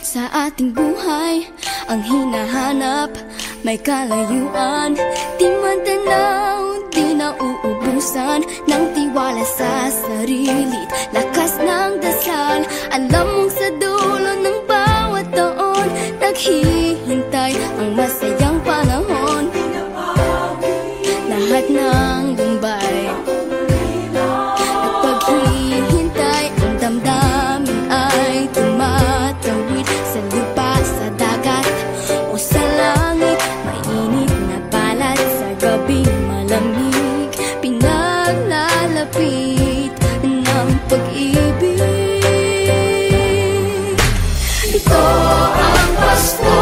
sa ating buhay ang hinahanap, may kalayuan. Di man tanaw, di nauubusan ng tiwala sa sarili't lakas ng dasal. Alam mong sa dulo ng bawat taon naghihintay ang masayang panahon. Lahat ng lumbay at paghihintay, ang damdamin ay tumatawid sa lupa, sa dagat o sa langit. Mainit na palad sa gabing malamig, pinaglalapit ng pag-ibig. Ito ang Pasko,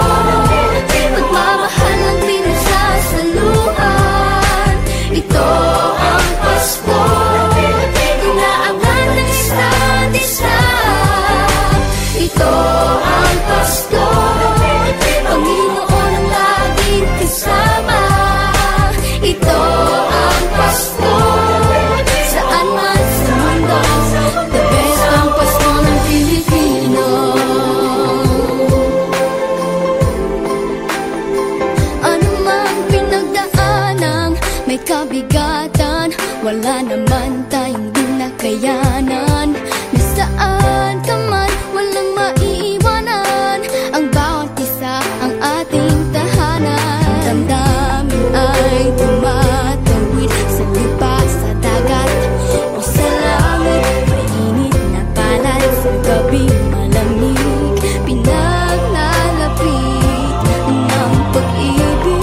pagmamahal ang pinagsasaluhan. Ito ang Pasko, inaabangan ng isa't isa. Ito ang Pasko, Panginoon ang laging kasama. Ito ang Pasko, saan man sa mundo, the best ang Pasko ng Pilipino. Ano mang pinagdaanang may kabigatan, wala naman tayong di nakayanan. Nasaan ka man, walang maiiwanan, ang bawat isa ang ating tahanan. Damdamin ay tumatawid sa lupa, sa dagat o sa langit. Mainit na palad sa gabing malamig, pinaglalapit ng pag-ibig.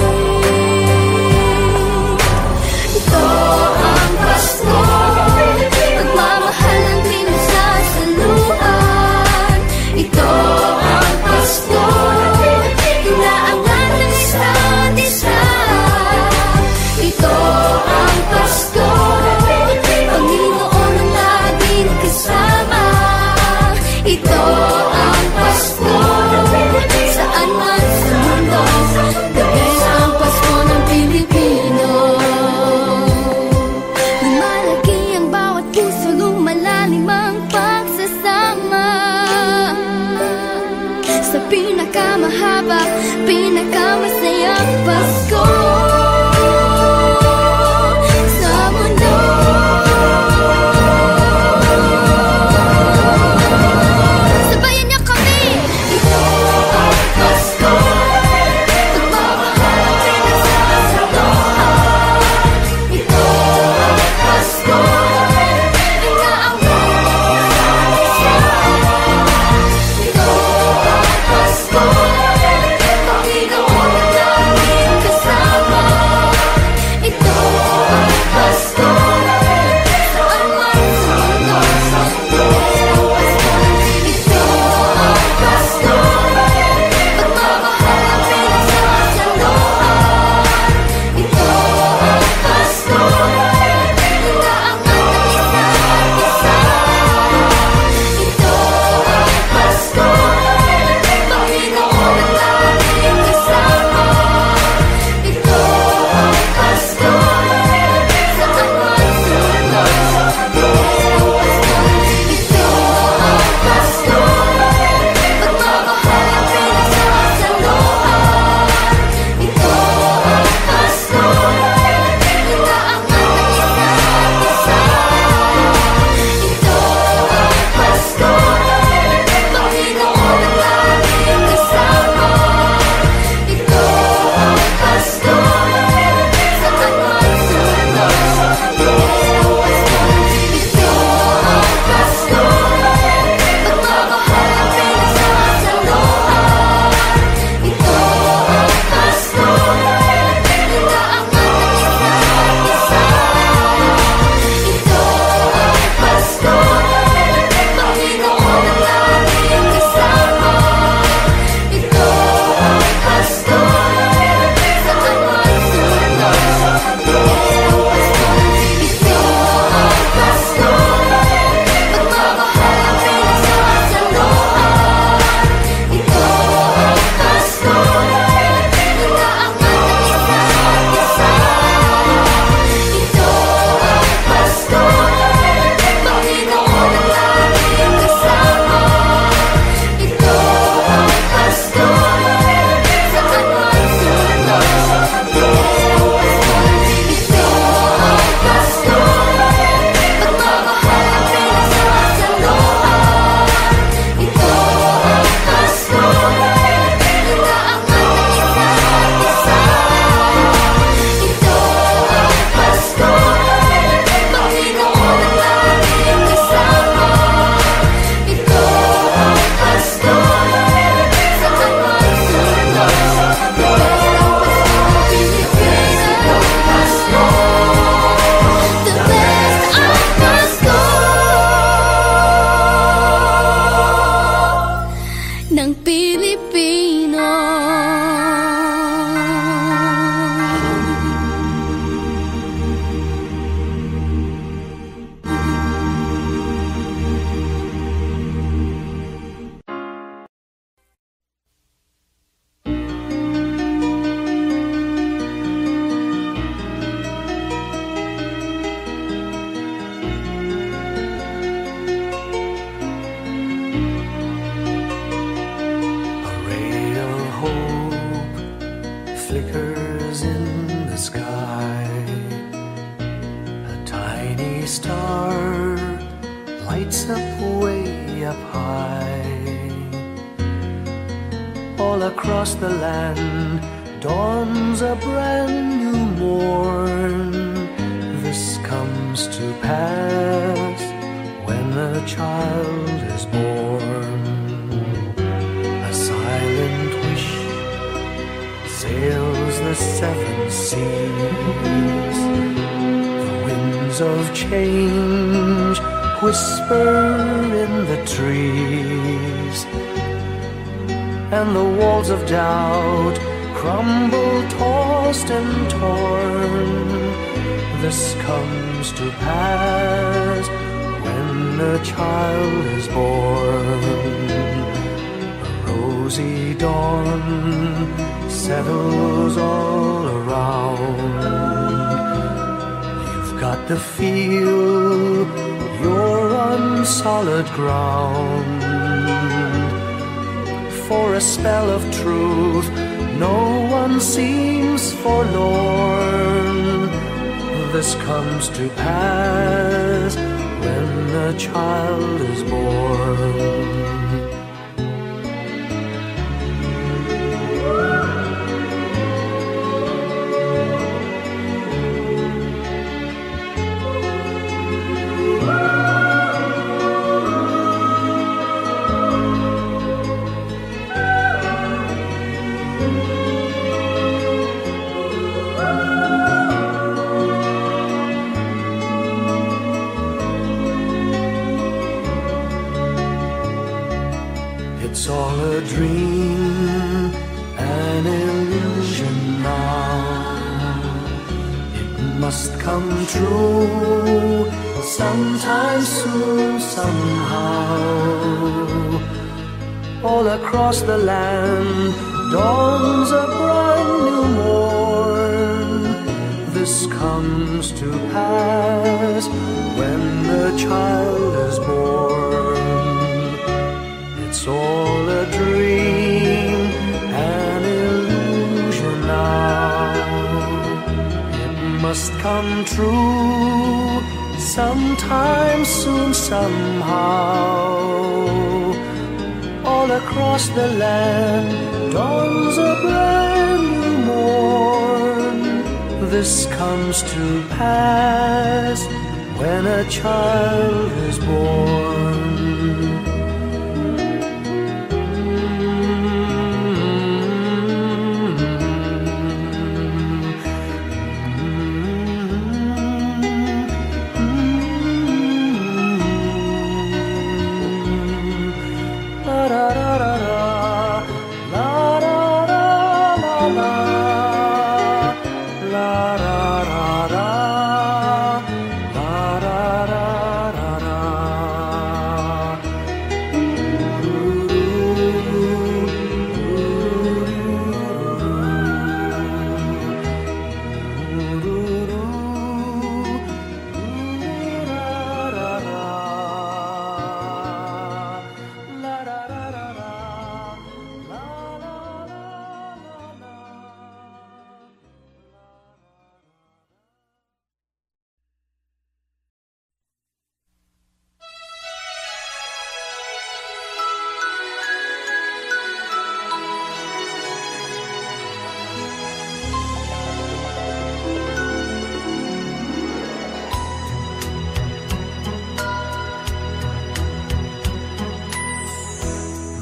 Ito ang Pasko, pagmamahal ang pinagsasaluhan. Ito ang Pasko, inaangan ng isa't isa. Ito ang Pasko, Panginoon ang laging kasama. Ito ang Pasko, saan man sa mundo, the best ang Pasko ng Pilipino. Lumalaki ang bawat puso, lumalalim ang pagsasama. Sa pinakamahaba, pinakamasayang Pasko sa mundo. Sabayan niyo kami! Ito ang Pasko, pagmamahal ang pinagsasaluhan. Ito ang Pasko, inaangat ng isa't isa. Ito ang Pasko, Panginoon ang laging kasama. ng Pilipino. Across the land dawns a brand new morn. This comes to pass when a child is born. A silent wish sails the seven seas. The winds of change whisper in the trees, and the walls of doubt crumble, tossed and torn. This comes to pass when a child is born. A rosy dawn settles all around. You've got to feel you're on solid ground. For a spell of truth, no one seems forlorn. This comes to pass when a child is born. It's all a dream, an illusion now. It must come true sometime soon, somehow. All across the land dawns a brand new morn. This comes to pass when the child is born. It's all a dream, an illusion now. It must come true sometime soon, somehow. All across the land dawns a brand new morn. This comes to pass when a child is born.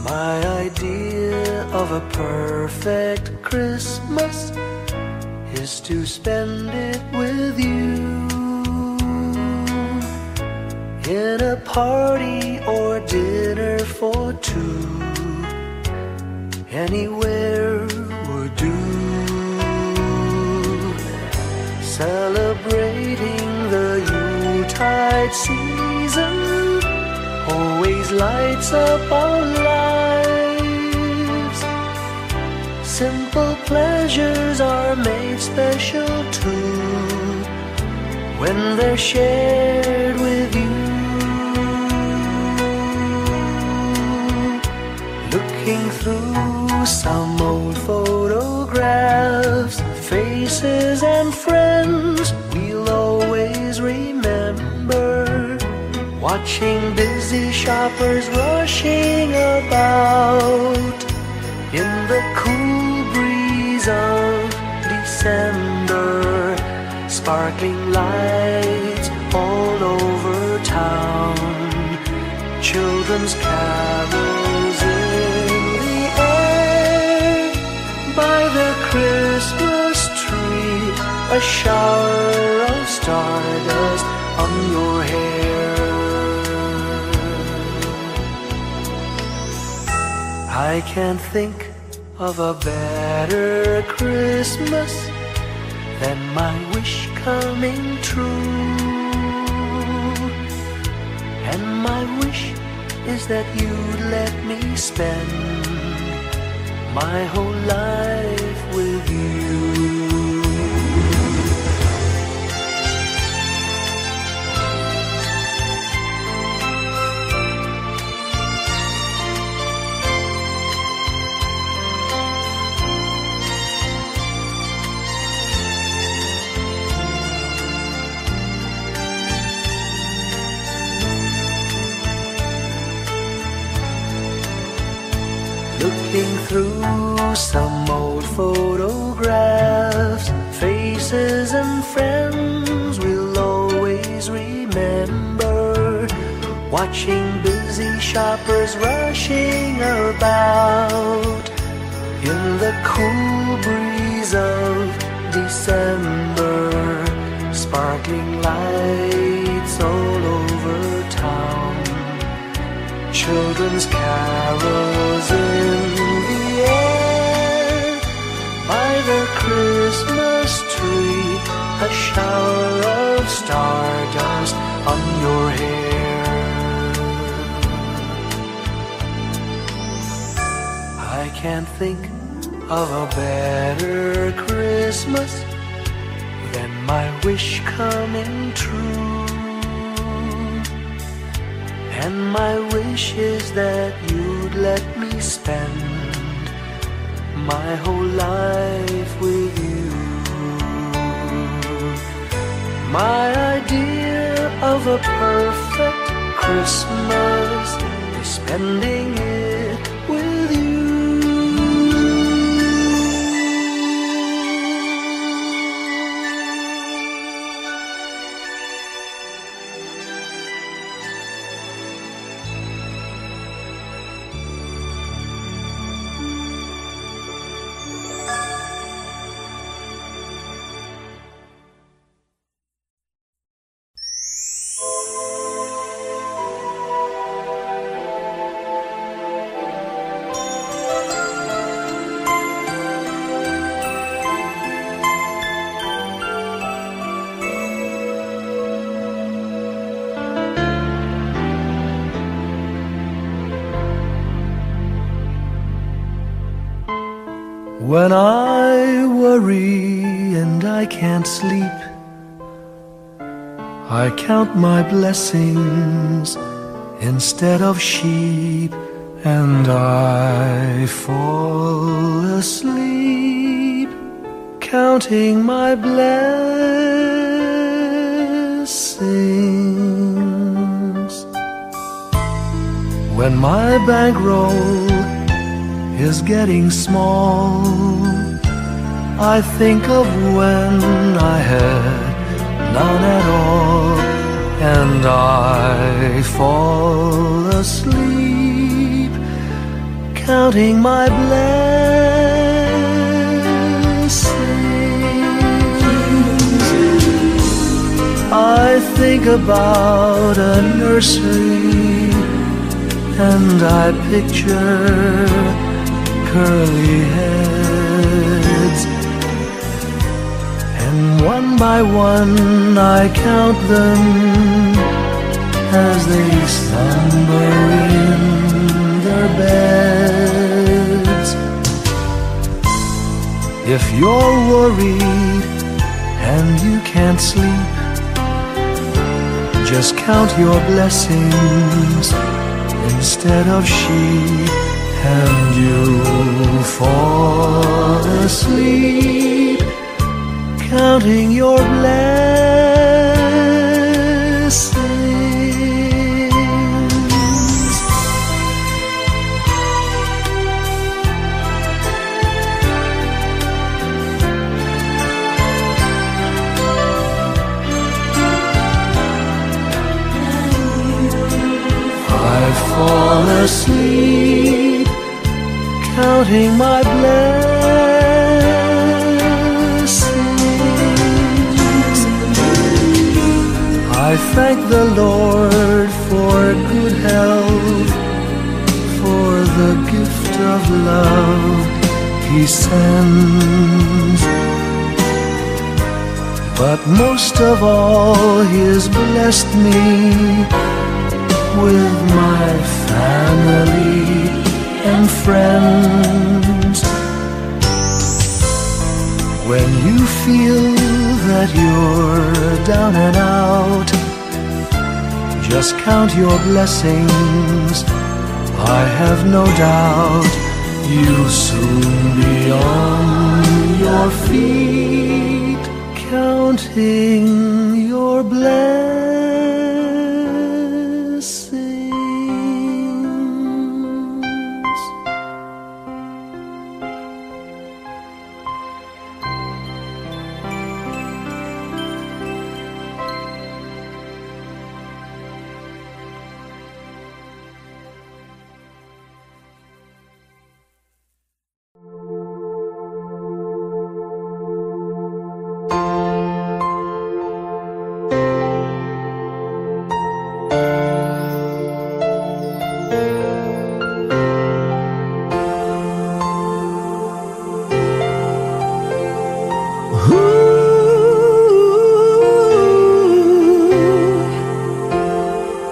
My idea of a perfect Christmas is to spend it with you, in a party or dinner for two, anywhere would do. Celebrating the Yuletide season always lights up our lives. Simple pleasures are made special too when they're shared with you. Looking through some old photographs, faces and friends we'll always remember. Watching busy shoppers rushing about in the cool breeze of December. Sparkling lights all over town, children's carols in the air. By the Christmas tree, a shower of stardust on your hair. I can't think of a better Christmas than my wish coming true. And my wish is that you'd let me spend my whole life with you. Looking through some old photographs, faces and friends we'll always remember. Watching busy shoppers rushing about in the cool breeze of December. Sparkling lights all over town, children's carols in the air. By the Christmas tree, a shower of stardust on your hair. I can't think of a better Christmas than my wish coming true. And my wish is that you'd let me spend my whole life with you. My idea of a perfect Christmas is spending it with you. When I worry and I can't sleep, I count my blessings instead of sheep, and I fall asleep counting my blessings. When my bankroll is getting small, I think of when I had none at all, and I fall asleep counting my blessings. I think about a nursery, and I picture curly by one I count them as they slumber in their beds. If you're worried and you can't sleep, just count your blessings instead of sheep, and you'll fall asleep counting your blessings. I fall asleep counting my blessings. I thank the Lord for good health, for the gift of love He sends. But most of all, He has blessed me with my family and friends. When you feel that you're down and out, just count your blessings. I have no doubt you'll soon be on your feet, counting your blessings.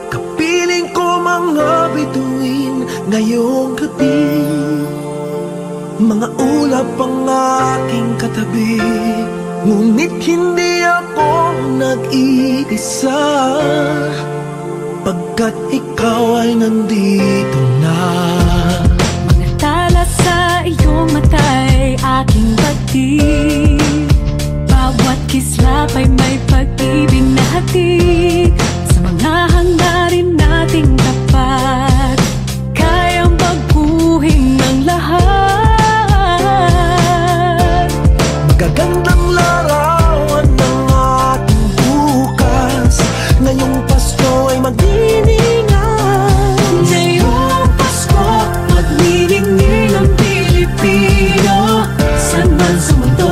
Kapiling ko mga bituin ngayong gabi, mga ulap ang aking katabi, ngunit hindi ako nag-iisa, pagkat ikaw ay nandito na. Mga tala sa iyong mata'y aking batid, bawat kislap ay may pag-ibig na hatid. Sa mga hangarin nating tapat, kayang baguhin ng lahat. Magagandang larawan ng ating bukas, ngayong Pasko ay magdiningan. Ngayong Pasko, magniningning ang Pilipino, saan man sa mundo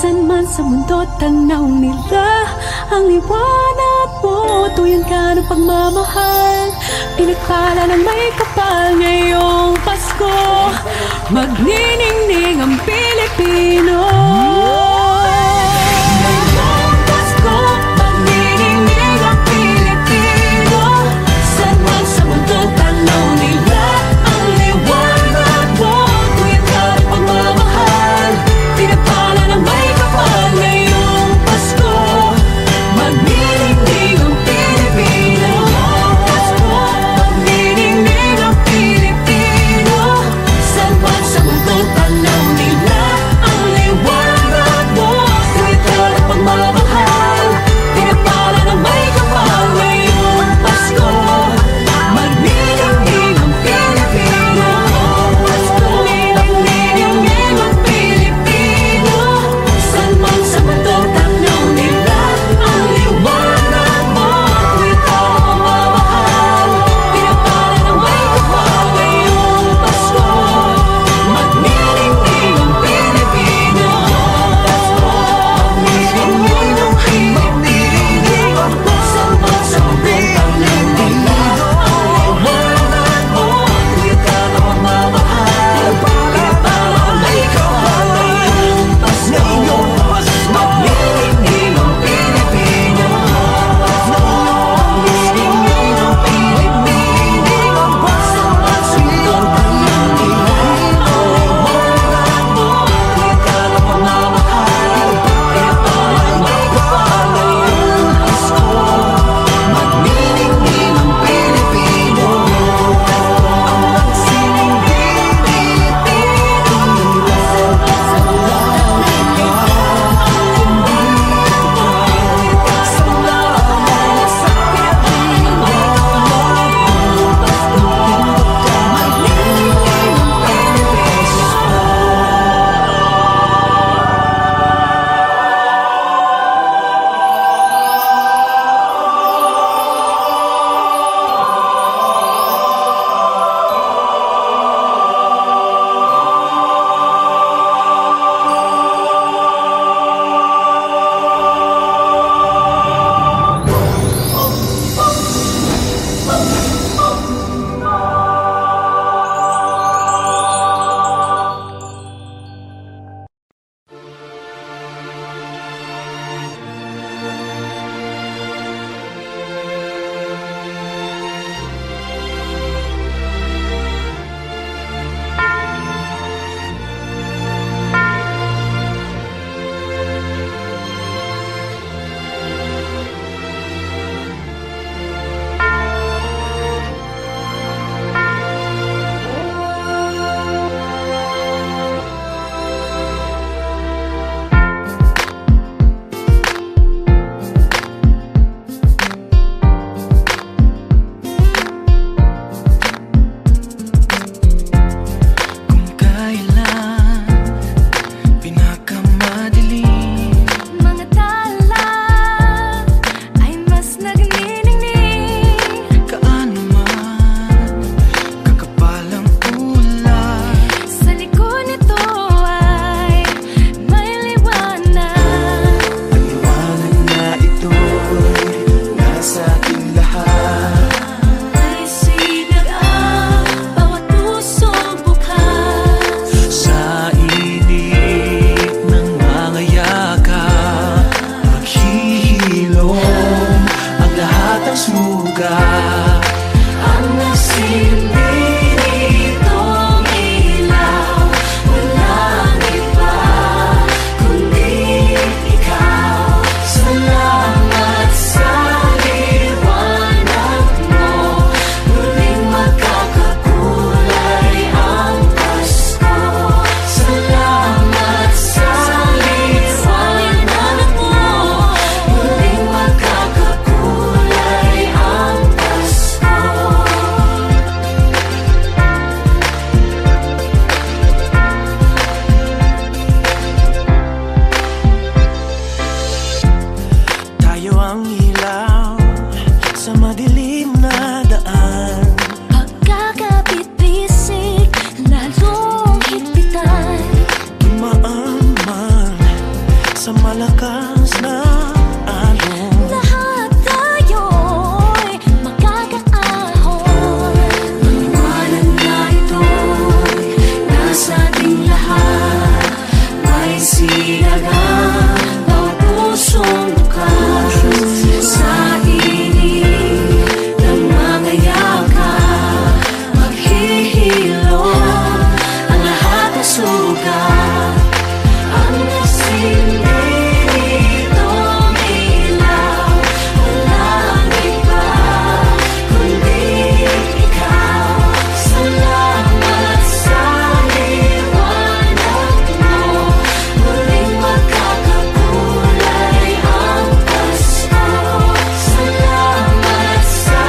San man sa mundo tanaw nila ang liwanag mo, tuyan ka ng pagmamahal, pinagpala ng may kapal. Ngayong Pasko magniningning ang Pilipino. Ngayong Pasko magniningning ang Pilipino. San man sa mundo tanaw nila ang liwanag mo, tuyan ka ng pagmamahal, pinagpala ng may kapal. Ngayong Pasko magniningning ang Pilipino. Pasko magniningning ang Pilipino. San man sa mundo tanaw nila ang liwanag sa malakas na alon. Lahat tayo'y makakaahon. Liwanag na ito'y nasa ating lahat. May sinagang bawat pusong bukas. Sa init ng mga yakap, maghihilom ang lahat ng sugat. Ang nagsindi nitong ilaw, walang iba kundi ikaw. Salamat sa liwanag mo, muling magkakakulay ang Pasko. Salamat sa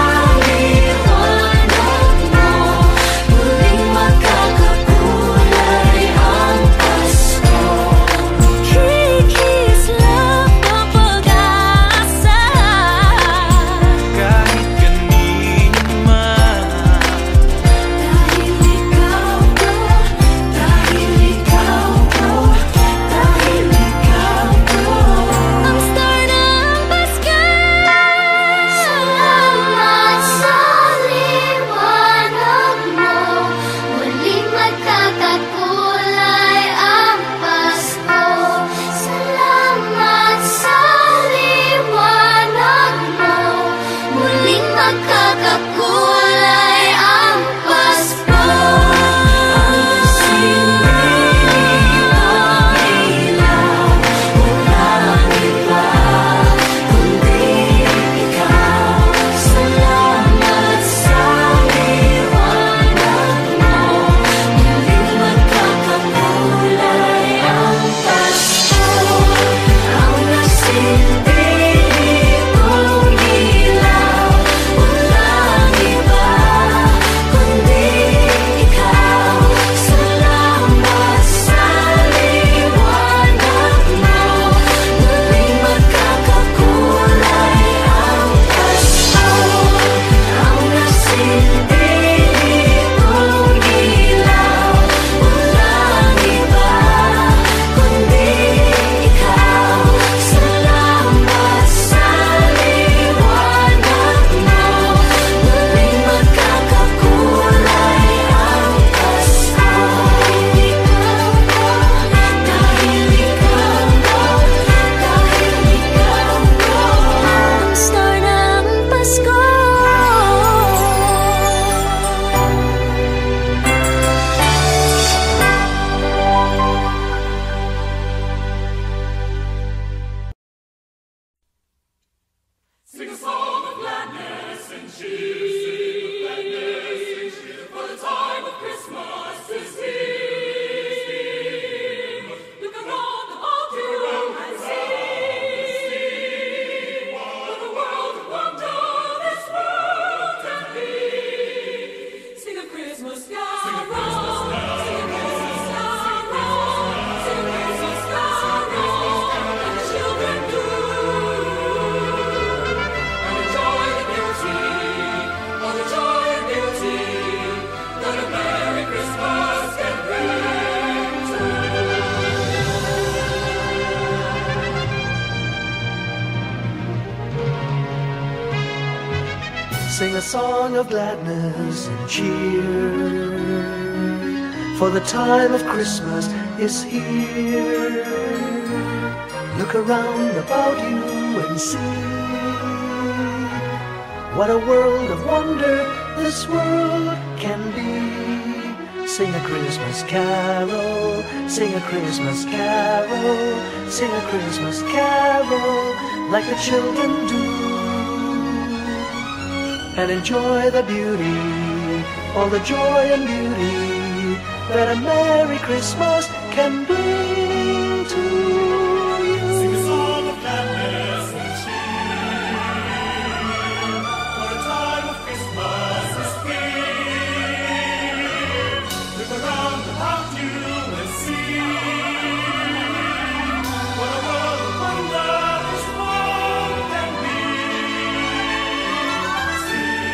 liwanag mo, muling magkakakulay ang Pasko. Kikislang ang pag-asa, Kahit kanino man, dahil ikaw ko, dahil ikaw ko, dahil ikaw ko, ang star ng Pasko. Salamat sa liwanag mo, muling magkakakulay ang Pasko. Salamat sa liwanag mo, muling magkakakulay ang Pasko. Ang sindi ng ilaw, walang iba kundi ikaw. Salamat sa liwanag mo, muling magkakakulay ang Pasko. Ang nagsindi nitong ilaw, walang iba kundi ikaw. Salamat sa liwanag mo, muling magkakakulay ang Pasko. Ang nagsindi nitong ilaw, walang iba kundi ikaw. Salamat sa liwanag mo, muling magkakakulay ang Pasko. Dahil ikaw ko, dahil ikaw ko, ang star ng Pasko. Sing a song of gladness and cheer. Sing of gladness and cheer. For the time of Christmas is here. Look around about you and see what a world of wonder this world can be. Sing a Christmas carol. Sing a Christmas carol. Sing a Christmas carol. Sing a Christmas carol. And the children do. And the joy and beauty, all the joy and beauty that a Merry Christmas can bring to sing a song of gladness and cheer. For the time of Christmas is here. Look around about you and see what a world of wonder this world can be. Sing a Christmas carol, sing a Christmas carol, sing a Christmas carol like the children do. And enjoy the beauty, all the joy and beauty that a Merry Christmas can bring to you. sing a song of gladness and cheer. For the time of Christmas is here. Look around about you and see what a world of wonder this world can be. See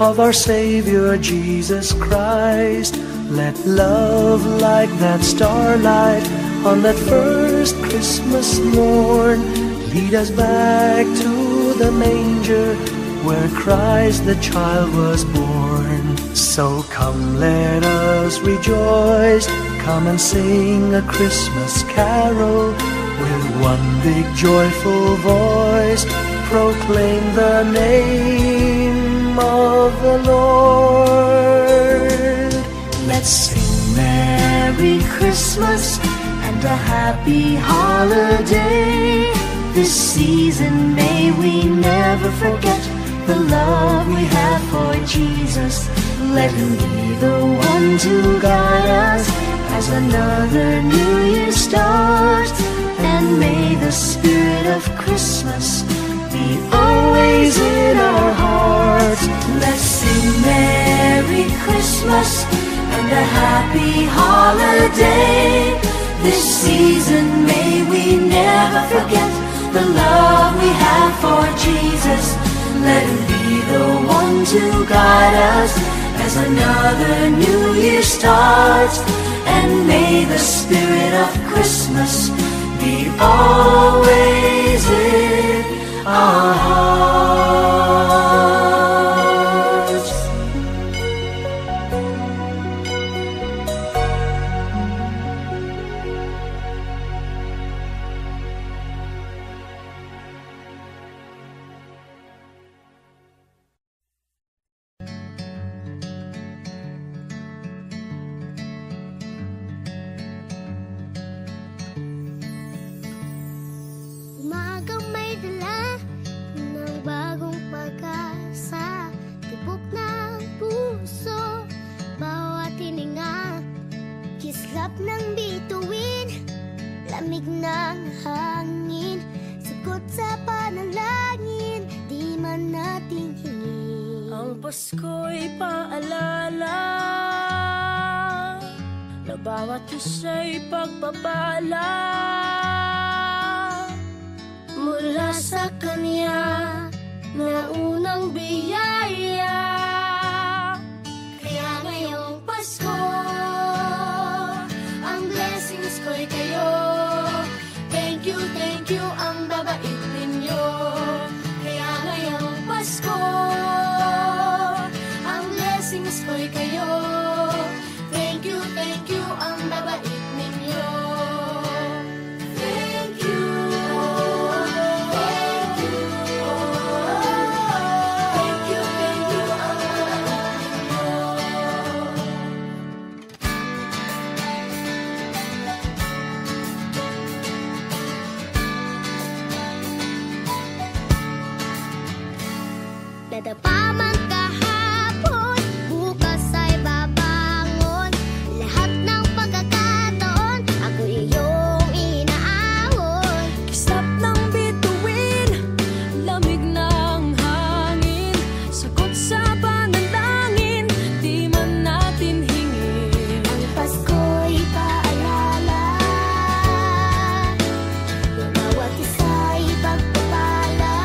of our Savior Jesus Christ. Let love like that starlight on that first Christmas morn lead us back to the manger where Christ the child was born. So come, let us rejoice, come and sing a Christmas carol. With one big joyful voice, proclaim the name of the Lord. Let's sing Merry Christmas and a happy holiday. This season may we never forget the love we have for Jesus. Let Him be the one to guide us as another new year starts. And may the spirit of Christmas be always in our hearts. Let's sing Merry Christmas and a happy holiday. This season may we never forget the love we have for Jesus. Let Him be the one to guide us as another new year starts. And may the spirit of Christmas be always in our hearts. Umagang may dala ng bagong pag-asa, tibok ng puso, bawat hininga, kislap ng bituin, lamig ng hangin, sagot sa panalangin, di man natin hingin. Ang Pasko'y paalala na bawat isa'y pagpapala mula sa Kanya na unang biyaya. Kaya ngayong Pasko, ang blessings ko'y kayo. Thank you, ang babait ninyo. Kaya ngayong Pasko, ang blessings ko'y kayo. Thank you, ang babait ninyo. Thank you, thank you, thank you, ang babait ninyo. Nadapa man kahapon, bukas ay babangon. Lahat ng pagkakataon, ako iyong inaahon. Kislap ng bituin, lamig ng hangin, sagot sa panalangin, di man natin hingin. Ang Pasko'y paalala na bawat isa'y pagpapala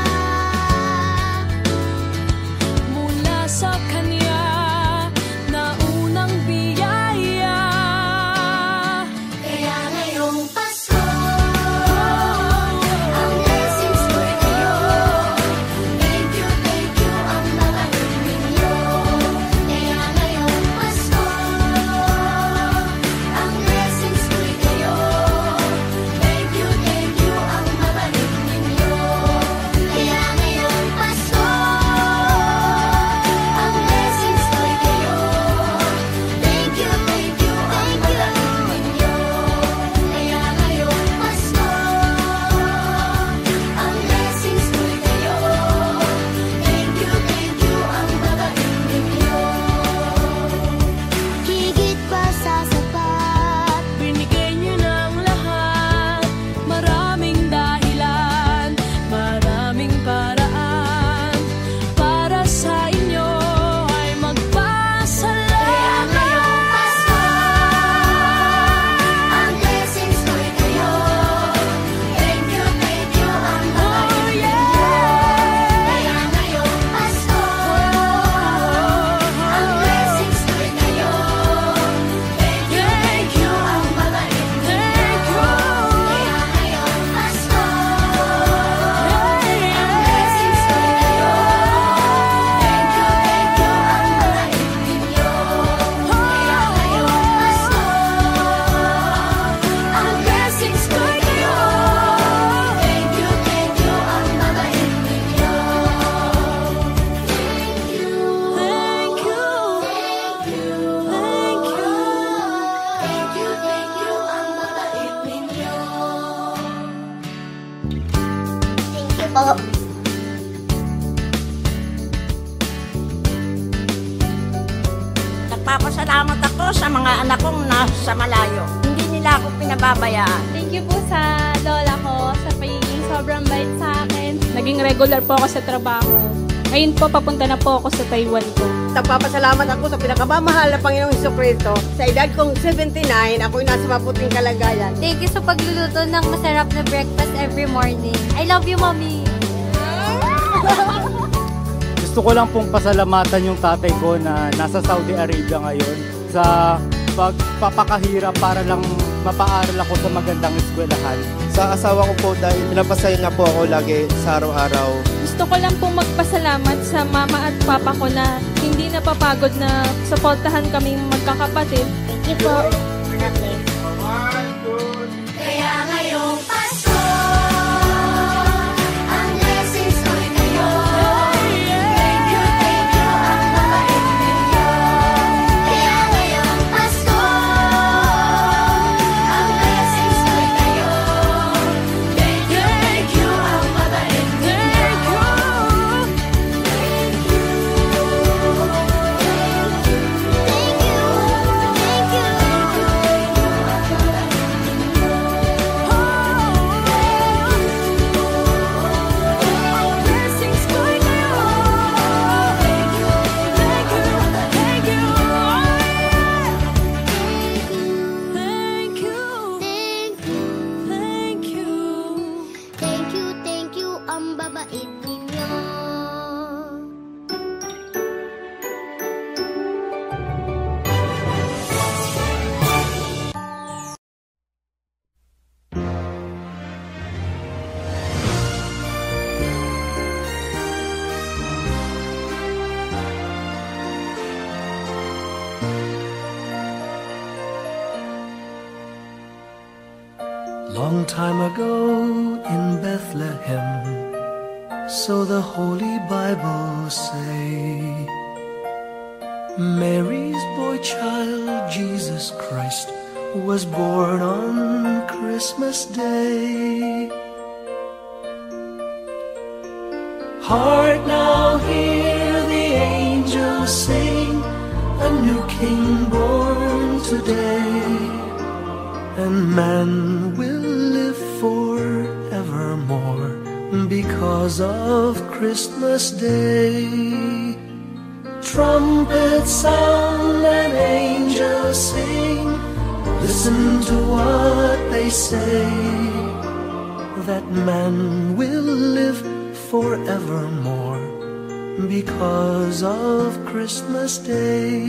Nagpapasalamat ako sa mga anak kong nasa malayo. Hindi nila ako pinababayaan. Thank you po sa lola ko sa pagiging sobrang bait sa akin. Naging regular po ako sa trabaho. Ngayon po, papunta na po ako sa Taiwan ko. Nagpapasalamat ako sa pinakamamahal na Panginoong Jesucristo. Sa edad kong 79, ako'y nasa maputing kalagayan. Thank you sa pagluluto ng masarap na breakfast every morning. I love you, Mommy! Gusto ko lang pong pasalamatan yung tatay ko na nasa Saudi Arabia ngayon sa pagpapakahirap para lang mapaaral ako sa magandang eskwelahan. Sa asawa ko po dahil pinapasaya niya po ako lagi sa araw-araw. Gusto ko lang pong magpasalamat sa mama at papa ko na hindi napapagod na suportahan kaming magkakapatid. Thank you po. Kaya ngayong Pasko, ang blessings ko'y kayo. Thank you, ang mabait ninyo. Kaya ngayong Pasko, ang blessings ko'y kayo. Thank you, ang mabait ninyo. Thank you, ang babait ninyo. Long time ago in Bethlehem, so the Holy Bible say, Mary's boy child, Jesus Christ, was born on Christmas Day. Hark now, hear the angels sing, a new king born today, and man will live forevermore because of Christmas Day. Trumpets sound and angels sing, listen to what they say, that man will live forevermore because of Christmas Day.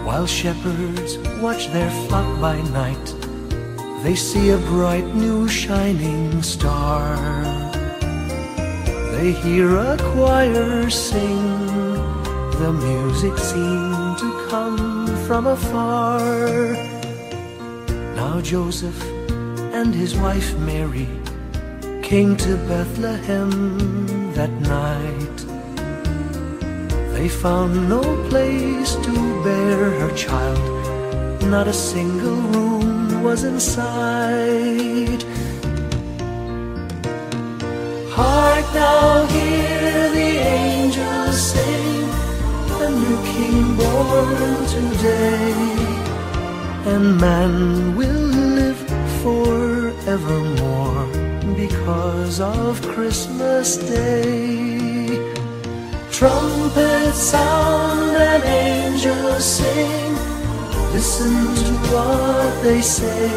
While shepherds watch their flock by night, they see a bright new shining star. They hear a choir sing, the music seemed to come from afar. Now Joseph and his wife Mary came to Bethlehem that night. They found no place to bear her child, not a single room was in sight. Hark now, hear the angels sing, a new king born today, and man will live forevermore because of Christmas Day. Trumpets sound and angels sing, listen to what they say,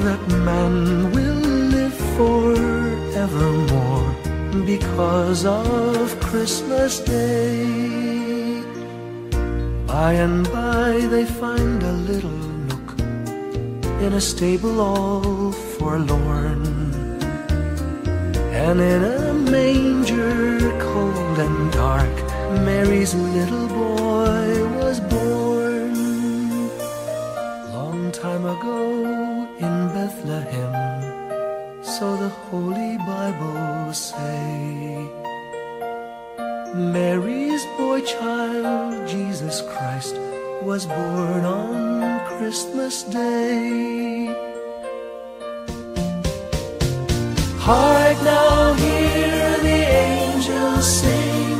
that man will live forevermore because of Christmas Day. By and by they find a little nook in a stable all forlorn, and in a manger cold and dark, Mary's little boy was born. Long time ago in Bethlehem, so the Holy Bible say, Mary's boy child, Jesus Christ, was born on Christmas Day. Hark now, hear the angels sing,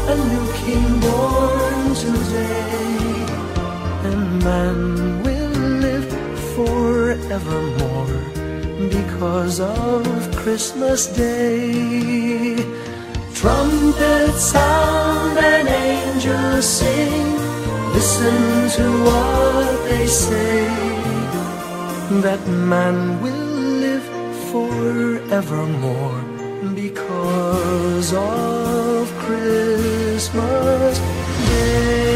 a new king born today, and man will live forevermore because of Christmas Day. Trumpets sound and angels sing, listen to what they say, that man will live forevermore because of Christmas Day.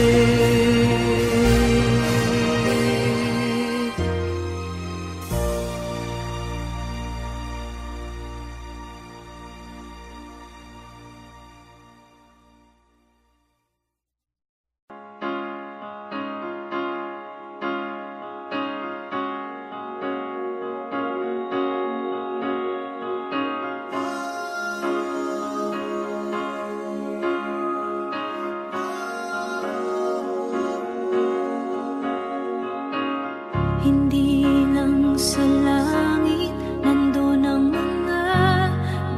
Hindi lang sa langit nandun ang mga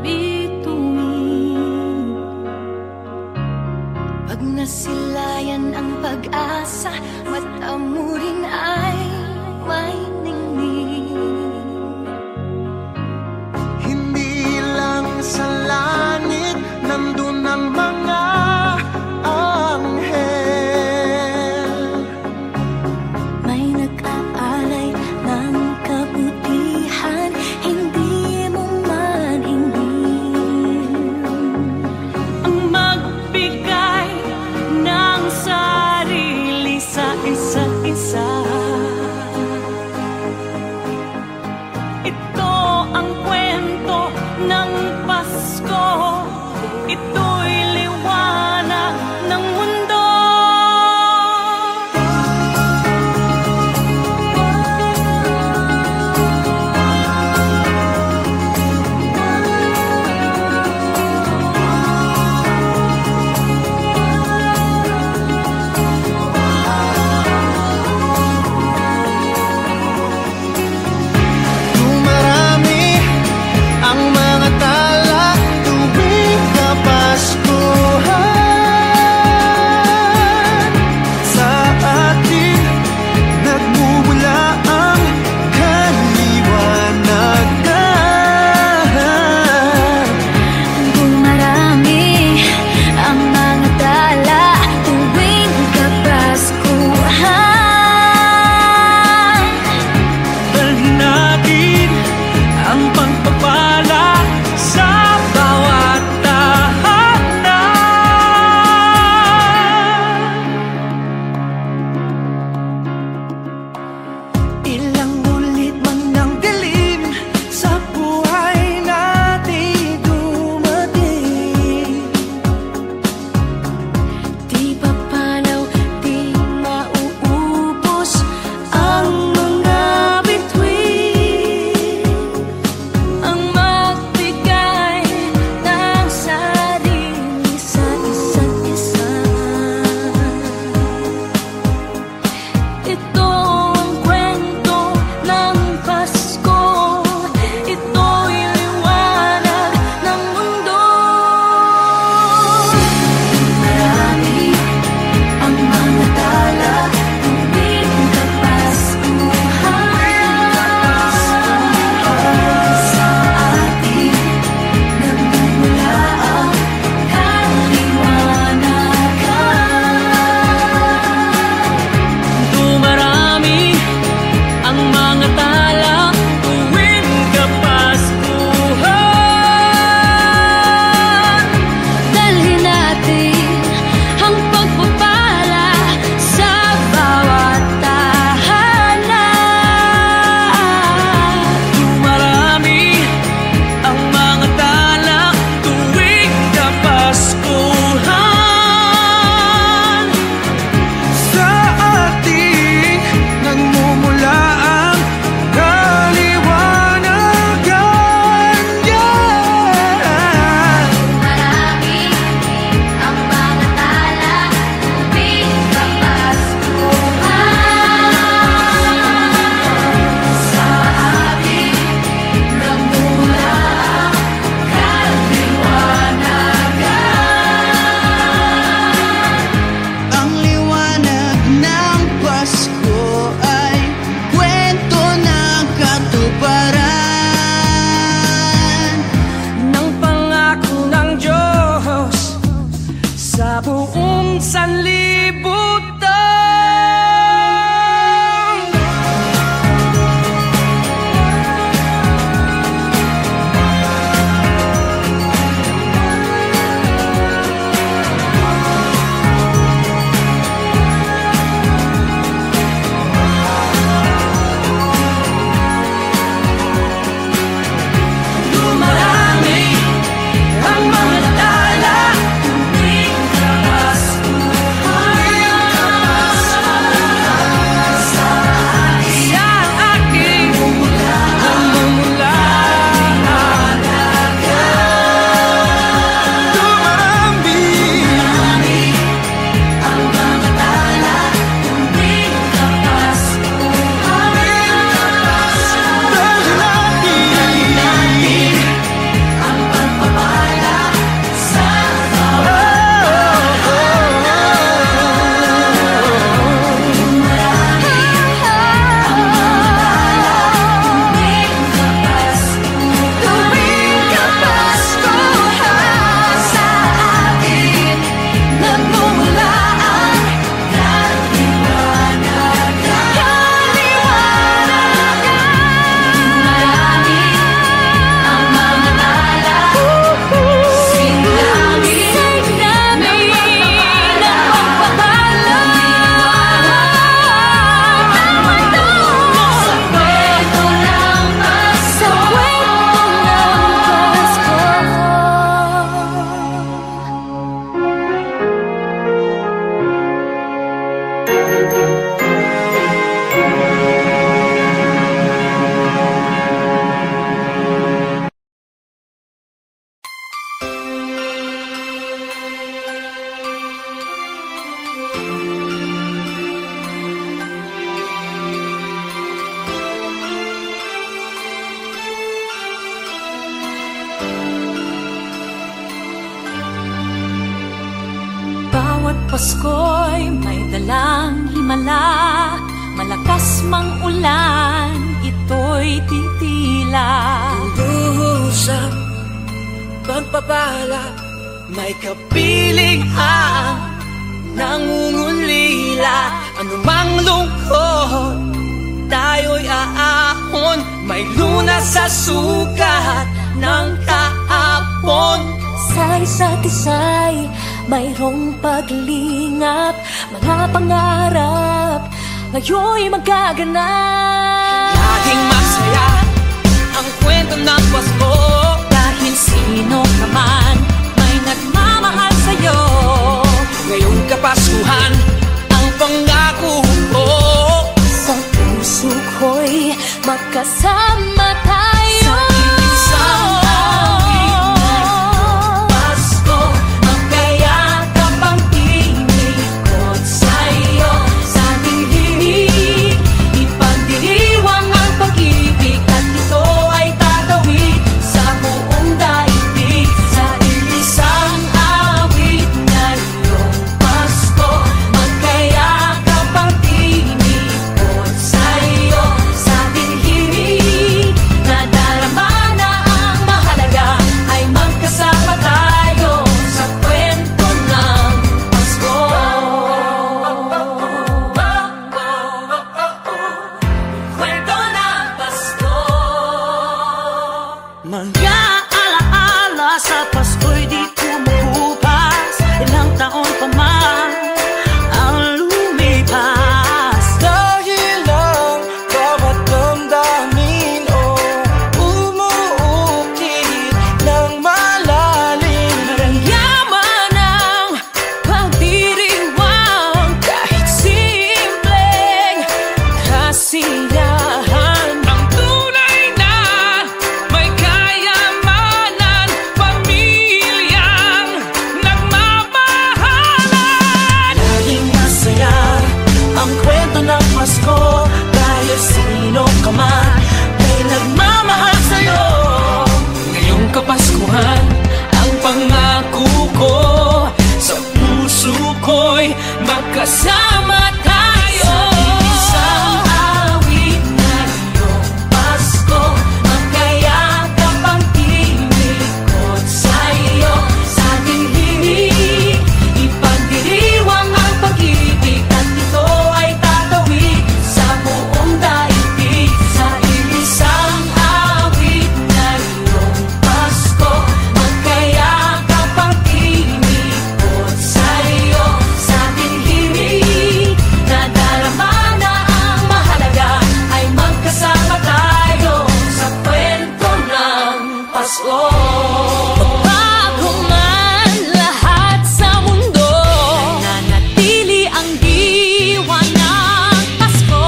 bituin. Pag nasilayan ang pag-asa, mata mo rin ay may ningning. Hindi lang sa langit nandun ang mga anghel. May nag-aalay ng kabutihan, hindi mo man ingin. Ang magbigay ng sarili sa isa't isa. Ito ang kwento ng Pasko, ito'y liwanag ng mundo. Dumarami ang mga tala tuwing Pasko'y may dalang himala, malakas mang ulan, ito'y titila. Usap, pagpapala, may kapiling ang nangungulila. Anumang lungkot, tayo'y aahon, may lunas sa sukat ng kahapon. Sa isa't isa'y mayroong paglingap, mga pangarap ngayon'y magaganap. Laging masaya ang kwento ng Pasko, dahil sino ka man may nagmamahal sa'yo. ngayong Kapaskuhan ang pangako ko. Sa puso ko'y magkasama tayo. Sa isang awit ng Pasko, magkayakap ang tinikot sa'yo. Sa ating himig, ipagdiriwang ang pag-ibig, at ito ay tatawid sa buong daigdig. Sa isang awit ngayong Pasko, magkayakap ang tinikot sa'yo. Sa ating himig, nadarama na ang mahalaga, ay magkasama tayo sa kwento ng Pasko. Kwento ng Pasko. mga alaala sa Pasko'y di kumukupas. Ilang taon pa man ang lumipas, dahil ang bawat damdamin umuukit ng malalim. Yaman ang pagdiriwang, kahit simpleng kasiyahan. Ang tunay na may kayamanan, pamilyang nagmamahalan. Laging masaya ang kwento ng Pasko, dahil sino ka man ay nagmamahal sa'yo. Ngayong Kapaskuhan ang pangako ko, sa puso ko'y magkasama tayo. Isang awit ngayong Pasko, magkayakap ang tinikot sa'yo. Sa ating himig, ipagdiriwang ang pag-ibig, at ito ay tatawid sa buong daigdig. Sa isang awit ngayong Pasko, magkayakap ang tinikot sa'yo. Sa ating himig, nadarama na ang mahalaga, ay magkasama tayo sa kwento ng Pasko. Magbago man lahat sa mundo, nanatili ang diwa ng Pasko.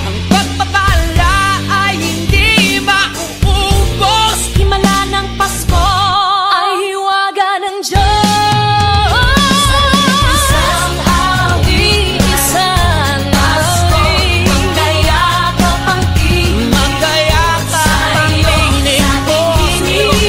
Ang pagpapala ay hindi mauubos, Himala ng Pasko ay hiwaga ng Diyos. Isang awit, isang awit, magkayakap ang tinig magkayakap ang sa'yo. tinig Sa ating himig,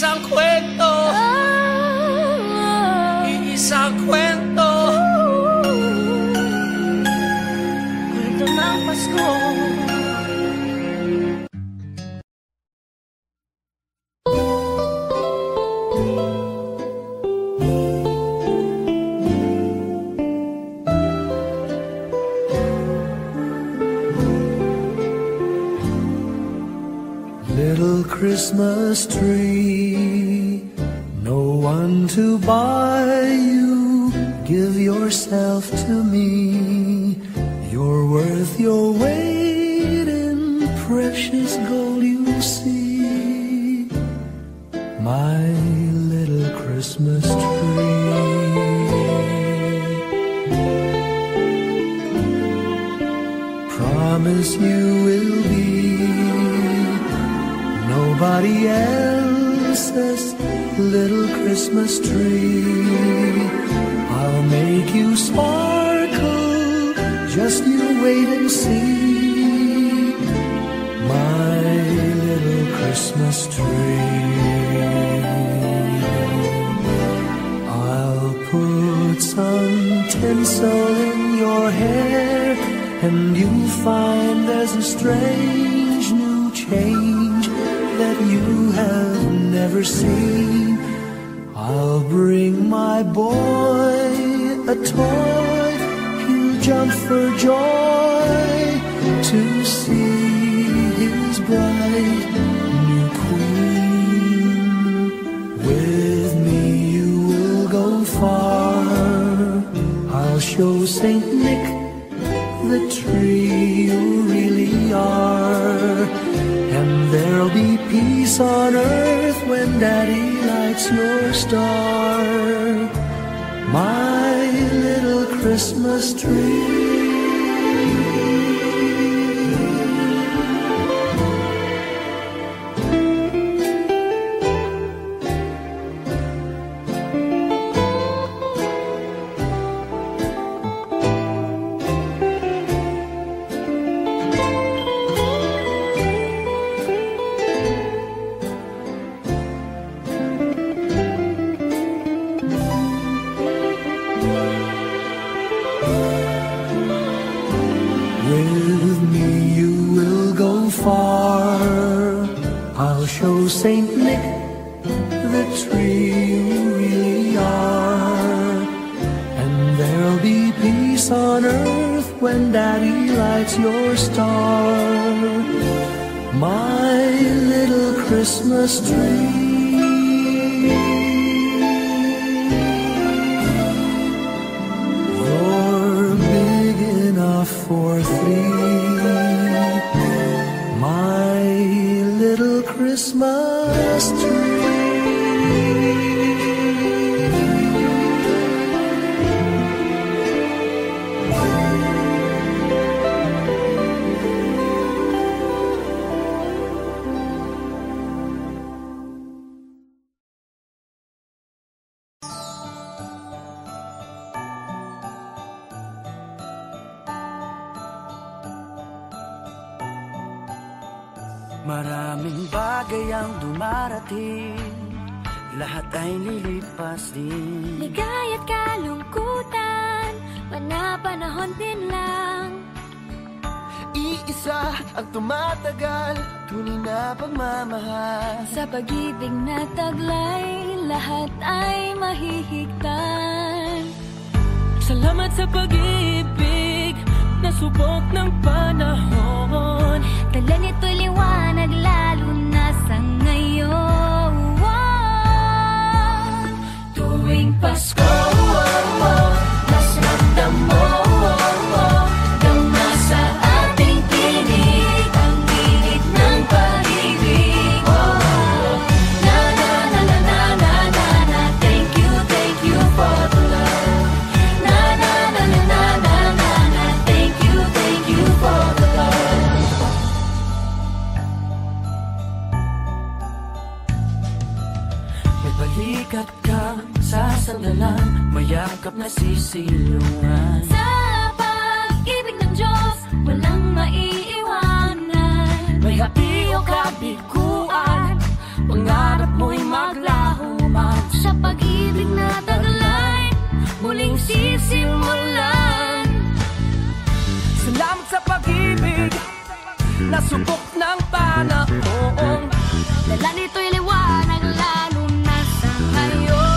Iisang kwento, iisang kwento, kwento ng Pasko. Little Christmas tree, no one to buy you. Give yourself to me. You're worth your weight in precious gold, you see. My little Christmas tree. Promise you will be nobody else's little Christmas tree. I'll make you sparkle, just you wait and see. My little Christmas tree. I'll put some tinsel in your hair, and you'll find there's a strange new change that you have never seen. I'll bring my boy a toy, he'll jump for joy to see his bright new queen. With me you will go far, I'll show Saint Nick the tree you really are. And there'll be peace on earth when Daddy lights your star. My little Christmas tree. With me you will go far, I'll show Saint Nick the tree you really are. And there'll be peace on earth when Daddy lights your star. My little Christmas tree. You're big enough for three, my little Christmas tree. Maraming bagay ang dumarating, lahat ay lilipas din. Ligaya't kalungkutan, panapanahon din lang. Iisa ang tumatagal, tunay na pagmamahal. Sa pag-ibig na taglay, lahat ay mahihigtan. Salamat sa pag-ibig, nasubok ng panahon. Dala nito'y liwanag, lalo na sa ngayon. Tuwing Pasko, mas ramdam mo, dama sa ating tinig, ang init ng pag-ibig. Na na na na na na na na, thank you for the love. Na na na na na na na na, thank you for the love. May balikat kang sasandalan, mayakap na sisilungan. Sa pag-ibig ng Diyos, walang maiiwanan. May hati o kabiguan, mga pangarap mo'y maglaho man. Sa pag-ibig na taglay, muling sisimulan. Salamat sa pag-ibig na subok ng panahon. Dala nito'y liwanag lalo na sa ngayon.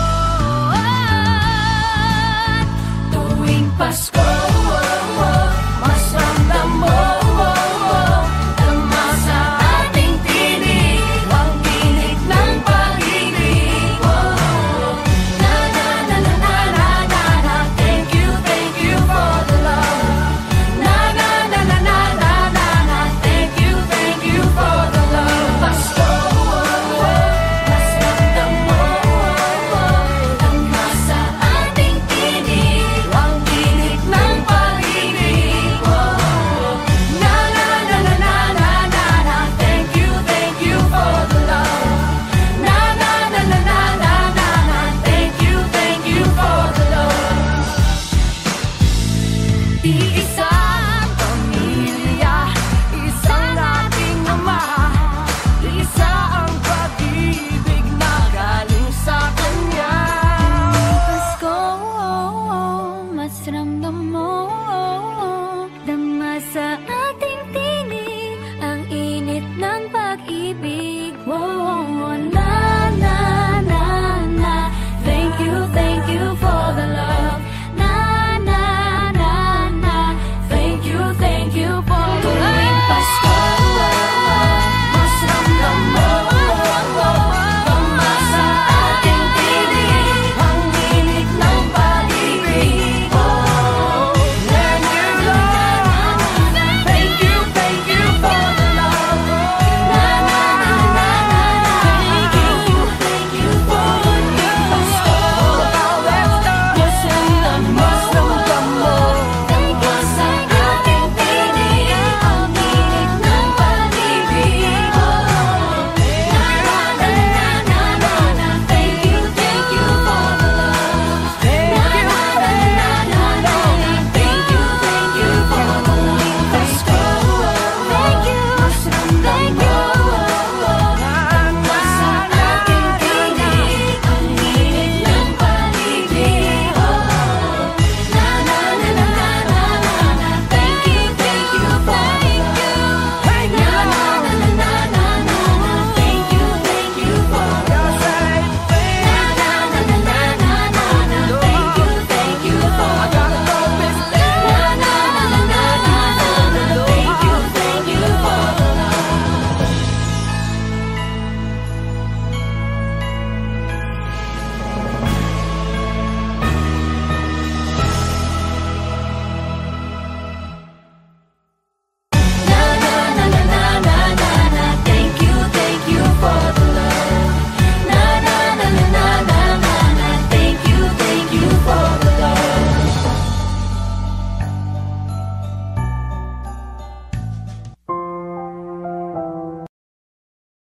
Tuwing Pasko